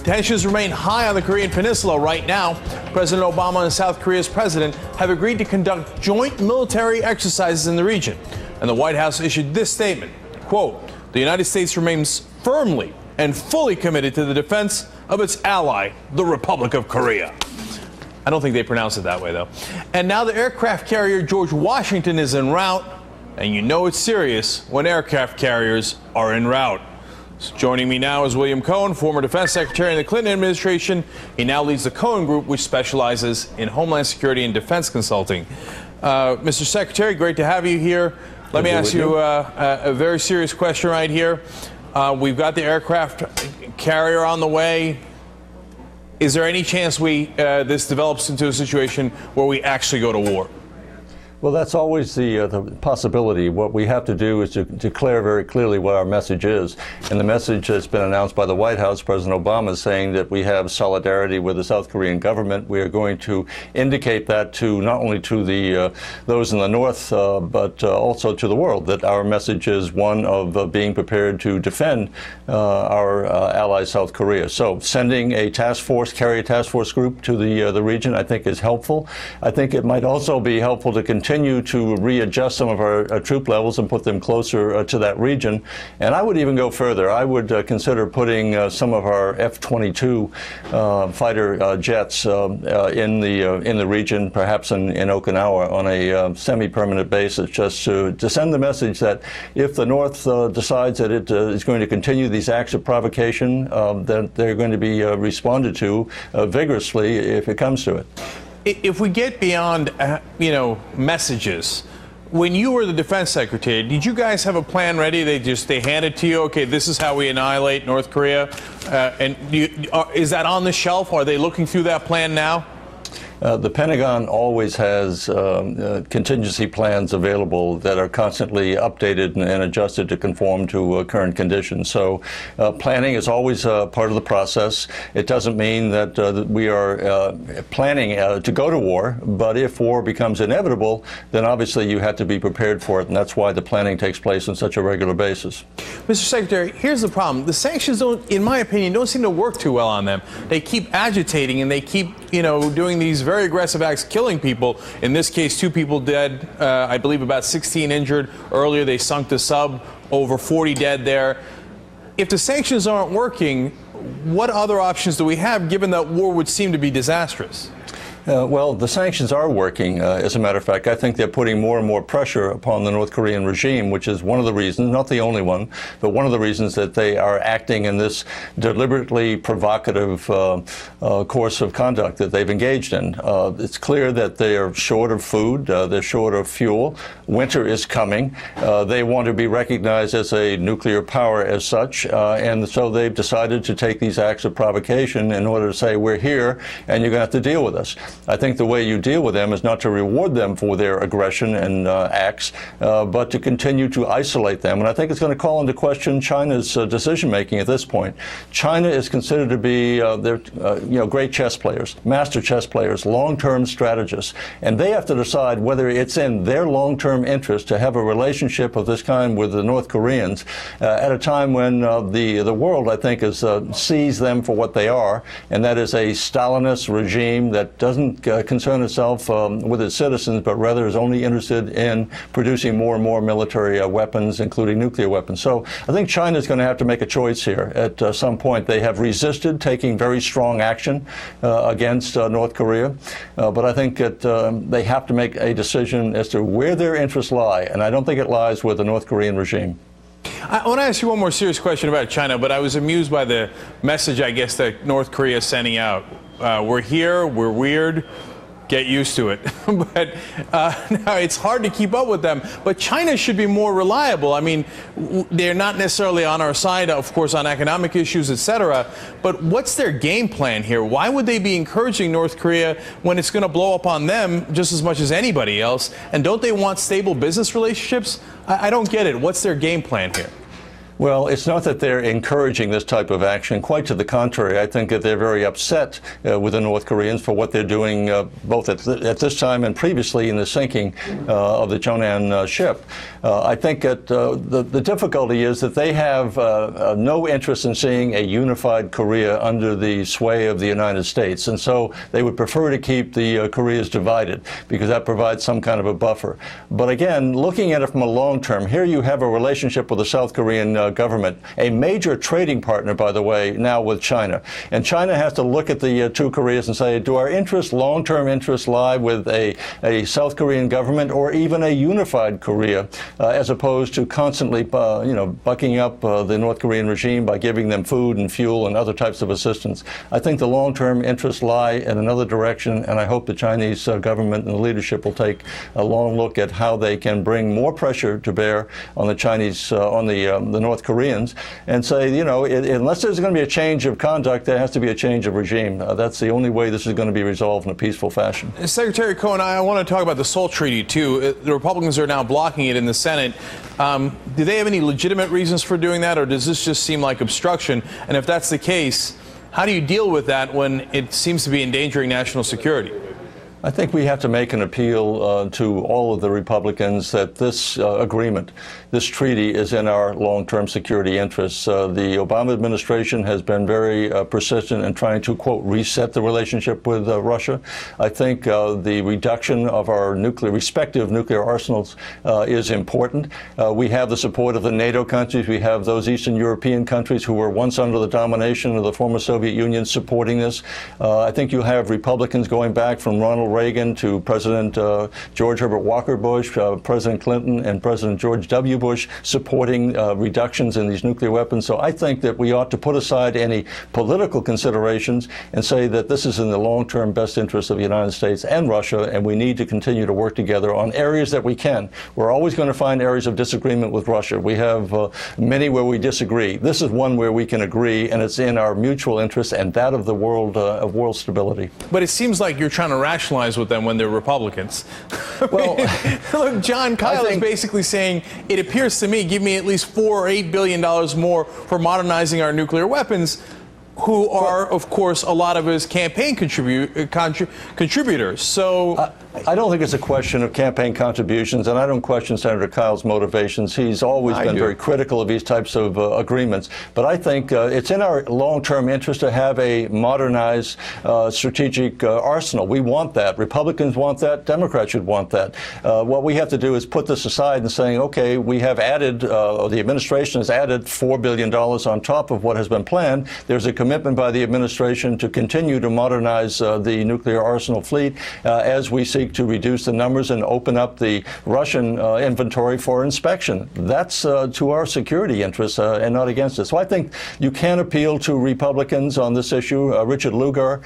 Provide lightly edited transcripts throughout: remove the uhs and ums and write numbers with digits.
Tensions remain high on the Korean Peninsula right now. President Obama and South Korea's president have agreed to conduct joint military exercises in the region. And the White House issued this statement, quote, "The United States remains firmly and fully committed to the defense of its ally, the Republic of Korea." I don't think they pronounce it that way, though. And now the aircraft carrier George Washington is en route. And you know it's serious when aircraft carriers are en route. Joining me now is William Cohen, former Defense Secretary in the Clinton administration. He now leads the Cohen Group, which specializes in Homeland Security and defense consulting. Mr. Secretary, great to have you here. Let me ask you a very serious question right here. We've got the aircraft carrier on the way. Is there any chance this develops into a situation where we actually go to war? Well, that's always the possibility. What we have to do is to declare very clearly what our message is. And the message that's been announced by the White House, President Obama, is saying that we have solidarity with the South Korean government. We are going to indicate that to not only to those in the North, but also to the world, that our message is one of being prepared to defend our ally, South Korea. So sending a carrier task force group to the region, I think, is helpful. I think it might also be helpful to continue to readjust some of our troop levels and put them closer to that region. And I would even go further. I would consider putting some of our F-22 fighter jets in the region, perhaps in Okinawa, on a semi-permanent basis, just to send the message that if the North decides that it is going to continue these acts of provocation, that they're going to be responded to vigorously if it comes to it. If we get beyond, messages, when you were the defense secretary, did you guys have a plan ready? They hand it to you? Okay, this is how we annihilate North Korea. Is that on the shelf? Are they looking through that plan now? The Pentagon always has contingency plans available that are constantly updated and adjusted to conform to current conditions. So planning is always part of the process. It doesn't mean that we are planning to go to war, but if war becomes inevitable, then obviously you have to be prepared for it, and that's why the planning takes place on such a regular basis. Mr. Secretary, here's the problem. The sanctions don't, in my opinion, don't seem to work too well on them. They keep agitating and they keep, doing these very aggressive acts, killing people. In this case, 2 people dead, I believe about 16 injured. Earlier, they sunk the sub, over 40 dead there. If the sanctions aren't working, what other options do we have, given that war would seem to be disastrous? Well, the sanctions are working. As a matter of fact, I think they're putting more and more pressure upon the North Korean regime, which is one of the reasons, not the only one, but one of the reasons that they are acting in this deliberately provocative course of conduct that they've engaged in. It's clear that they are short of food, they're short of fuel. Winter is coming. They want to be recognized as a nuclear power as such, and so they've decided to take these acts of provocation in order to say, we're here and you're going to have to deal with us. I think the way you deal with them is not to reward them for their aggression and acts, but to continue to isolate them. And I think it's going to call into question China's decision-making at this point. China is considered to be great chess players, master chess players, long-term strategists, and they have to decide whether it's in their long-term interest to have a relationship of this kind with the North Koreans at a time when the world, I think, sees them for what they are, and that is a Stalinist regime that doesn't concern itself with its citizens, but rather is only interested in producing more and more military weapons, including nuclear weapons. So I think China is going to have to make a choice here at some point. They have resisted taking very strong action against North Korea, but I think that they have to make a decision as to where their interests lie, and I don't think it lies with the North Korean regime. I want to ask you one more serious question about China, but I was amused by the message, I guess, that North Korea is sending out. We're here, we're weird, get used to it. But now it's hard to keep up with them. But China should be more reliable. I mean, they're not necessarily on our side, of course, on economic issues, etc. But what's their game plan here? Why would they be encouraging North Korea when it's going to blow up on them just as much as anybody else? And don't they want stable business relationships? I don't get it. What's their game plan here? Well, it's not that they're encouraging this type of action. Quite to the contrary. I think that they're very upset with the North Koreans for what they're doing both at this time and previously in the sinking of the Jonan ship. I think that the difficulty is that they have no interest in seeing a unified Korea under the sway of the United States. And so they would prefer to keep the Koreas divided because that provides some kind of a buffer. But again, looking at it from a long term, here you have a relationship with the South Korean government, a major trading partner, by the way, now with China. And China has to look at the two Koreas and say, do our interests, long-term interests, lie with a South Korean government or even a unified Korea, as opposed to constantly, bucking up the North Korean regime by giving them food and fuel and other types of assistance. I think the long-term interests lie in another direction, and I hope the Chinese government and the leadership will take a long look at how they can bring more pressure to bear on the Chinese, on the North Koreans, and say, unless there's going to be a change of conduct, there has to be a change of regime. That's the only way this is going to be resolved in a peaceful fashion. Secretary Cohen, I want to talk about the SALT Treaty, too. The Republicans are now blocking it in the Senate. Do they have any legitimate reasons for doing that, or does this just seem like obstruction? And if that's the case, how do you deal with that when it seems to be endangering national security? I think we have to make an appeal to all of the Republicans that this agreement, this treaty, is in our long-term security interests. The Obama administration has been very persistent in trying to, quote, reset the relationship with Russia. I think the reduction of our respective nuclear arsenals is important. We have the support of the NATO countries. We have those Eastern European countries who were once under the domination of the former Soviet Union supporting this. I think you have Republicans going back from Ronald Reagan to President George Herbert Walker Bush, President Clinton, and President George W. Bush supporting reductions in these nuclear weapons. So I think that we ought to put aside any political considerations and say that this is in the long-term best interest of the United States and Russia, and we need to continue to work together on areas that we can. We're always going to find areas of disagreement with Russia. We have many where we disagree. This is one where we can agree, and it's in our mutual interest and that of the world, of world stability. But it seems like you're trying to rationalize with them when they're Republicans. Well, look, John Kyle is basically saying, it appears to me, give me at least $4 or $8 billion more for modernizing our nuclear weapons, who are, of course, a lot of his campaign contributors. So I don't think it's a question of campaign contributions, and I don't question Senator Kyle's motivations. He's always been very critical of these types of agreements. But I think it's in our long-term interest to have a modernized strategic arsenal. We want that. Republicans want that. Democrats should want that. What we have to do is put this aside and saying, okay, we have added, the administration has added $4 billion on top of what has been planned. There's a commitment by the administration to continue to modernize the nuclear arsenal fleet as we seek to reduce the numbers and open up the Russian inventory for inspection. That's to our security interests and not against us. So I think you can appeal to Republicans on this issue. Richard Lugar,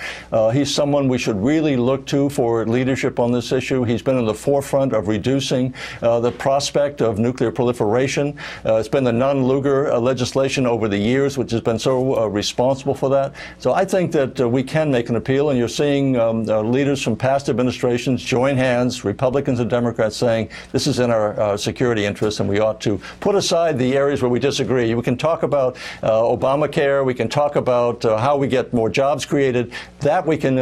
he's someone we should really look to for leadership on this issue. He's been in the forefront of reducing the prospect of nuclear proliferation. It's been the non-Lugar legislation over the years, which has been so responsible for that. So I think that we can make an appeal, and you're seeing leaders from past administrations join hands, Republicans and Democrats, saying this is in our security interests and we ought to put aside the areas where we disagree. We can talk about Obamacare, we can talk about how we get more jobs created. That we can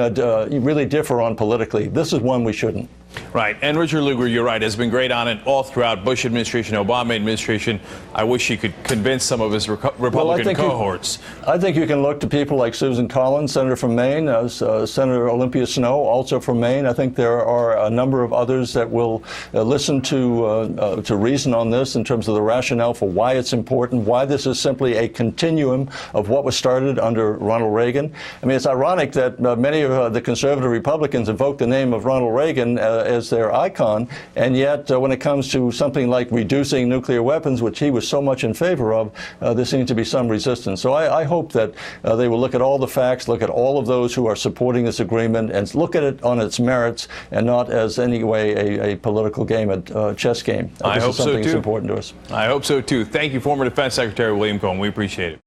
really differ on politically. This is one we shouldn't. Right. And Richard Lugar, you're right, has been great on it all throughout Bush administration, Obama administration. I wish he could convince some of his Republican cohorts. I think you can look to people like Susan Collins, senator from Maine, Senator Olympia Snowe, also from Maine. I think there are a number of others that will listen to reason on this in terms of the rationale for why it's important, why this is simply a continuum of what was started under Ronald Reagan. I mean, it's ironic that many of the conservative Republicans invoke the name of Ronald Reagan as their icon, and yet when it comes to something like reducing nuclear weapons, which he was so much in favor of, there seems to be some resistance. So I hope that they will look at all the facts, look at all of those who are supporting this agreement, and look at it on its merits and not as any way a political game, a chess game. I hope so, too. This is something that's important to us. I hope so, too. Thank you, former Defense Secretary William Cohen. We appreciate it.